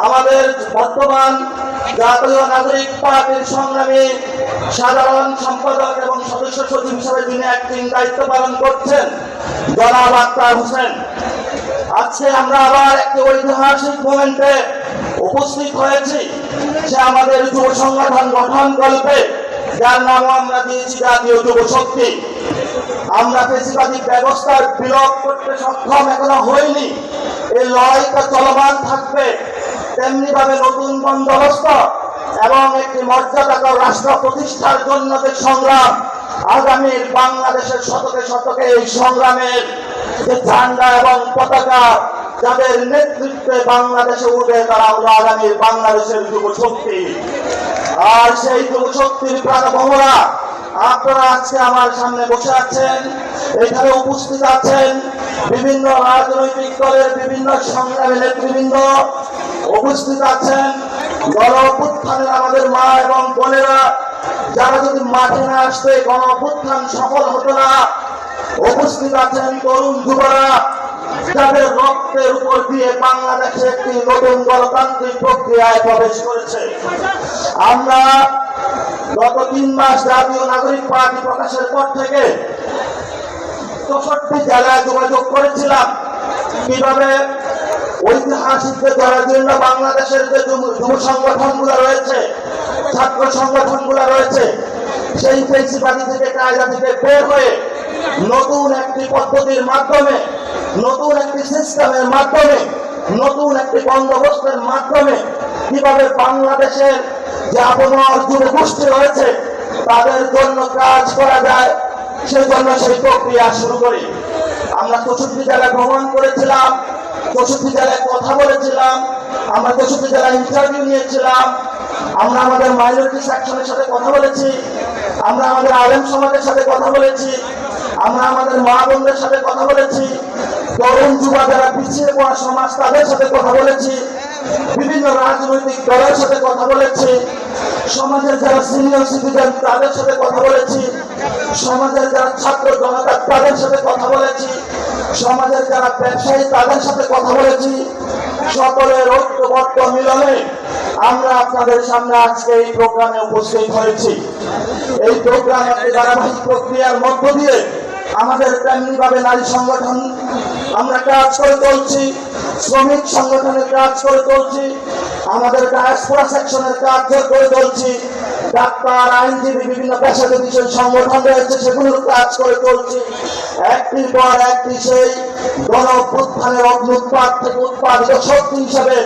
আমাদের বর্তমান জাতীয় নাগরিক পার্টির সংগ্রামী সাধারণ সম্পাদক এবং সদস্য সচিব হিসেবে যিনি অ্যাক্টিং দায়িত্ব পালন করছেন জনাব আক্তার হোসেন। আজকে আমরা আবার একটি ঐতিহাসিক মোমেন্টে উপস্থিত হয়েছি, যে আমাদের যুব সংগঠন গঠন গল্পে, যার নাম আমরা দিয়েছি জাতীয় যুব শক্তি। আমরা ফেসিবাদী ব্যবস্থার বিলোপ করতে সক্ষম এখনো হয়নি, এই লড়াইটা চলমান থাকবে। তেমনি ভাবে নতুন বন্দোবস্ত এবং একটি মর্যাদাকর রাষ্ট্র প্রতিষ্ঠার জন্য যে সংগ্রাম, আগামীর বাংলাদেশের শতকে শতকে এই সংগ্রামের যে ঝান্ডা এবং পতাকা যাদের নেতৃত্বে বাংলাদেশে উঠে, তারা হলো আগামীর বাংলাদেশের যুব শক্তি। আর সেই যুব শক্তির প্রাণবহরা আপনারা আজকে আমার সামনে বসে আছেন, এখানে উপস্থিত আছেন বিভিন্ন রাজনৈতিক দলের বিভিন্ন সংগ্রামী নেতৃবৃন্দ উপস্থিত আছেন। গণ অভ্যুত্থানের আমাদের মা এবং বোনেরা, যারা যদি মাঠে না আসতে গণ অভ্যুত্থান সফল হতো না, উপস্থিত আছেন তরুণ যুবরা, যাদের রক্তের উপর দিয়ে বাংলাদেশে একটি নতুন গণতান্ত্রিক প্রক্রিয়ায় প্রবেশ করেছে। আমরা গত 3 মাস জাতীয় নাগরিক পার্টি প্রকাশের পর থেকে 64 জেলায় যোগাযোগ করেছিলাম, কিভাবে ঐতিহাসিক যে জন্য বাংলাদেশের যে যুব সংগঠনগুলো রয়েছে, ছাত্র সংগঠনগুলো রয়েছে, সেই ফেসিবাদী থেকে কায়দা থেকে বের হয়ে নতুন একটি পদ্ধতির মাধ্যমে, নতুন একটি সিস্টেমের মাধ্যমে, নতুন একটি বন্দোবস্তের মাধ্যমে কিভাবে বাংলাদেশের যে আপমর যুব গোষ্ঠী রয়েছে তাদের জন্য কাজ করা যায়, সেই জন্য সেই প্রক্রিয়া শুরু করি। আমরা 64 জেলায় ভ্রমণ করেছিলাম, 64 জেলায় কথা বলেছিলাম, আমরা 64 জেলায় ইন্টারভিউ নিয়েছিলাম, আমরা আমাদের মাইনরিটি সেকশনের সাথে কথা বলেছি, আমরা আমাদের আলেম সমাজের সাথে কথা বলেছি, আমরা আমাদের মা বোনদের সাথে কথা বলেছি, তরুণ যুবা যারা পিছিয়ে পড়া সমাজ তাদের সাথে কথা বলেছি, বিভিন্ন রাজনৈতিক দলের সাথে কথা বলেছি, সমাজের যারা সিনিয়র সিটিজেন তাদের সাথে কথা বলেছি, সমাজের যারা ছাত্র জনতা তাদের সাথে কথা বলেছি, সমাজের যারা ব্যবসায়ী তাদের সাথে কথা বলেছি। সকলের ঐক্যবদ্ধ মিলনে আমরা আপনাদের সামনে আজকে এই প্রোগ্রামে উপস্থিত হয়েছি। এই প্রোগ্রাম একটি ধারাবাহিক প্রক্রিয়ার মধ্য দিয়ে আমাদের তেমনি ভাবে নারী সংগঠন আমরা কাজ করে চলছি, শ্রমিক সংগঠনের কাজ করে চলছি, আমাদের ডায়াসপোরা সেকশনের কাজ করে চলছি, ডাক্তার, আইনজীবী, বিভিন্ন পেশাজীবী সেই সংগঠন রয়েছে সেগুলোর কাজ করে চলছি। একটির পর একটি সেই গণ অভ্যুত্থানের অগ্নুৎপাত থেকে উৎপাদিত শক্তি হিসাবে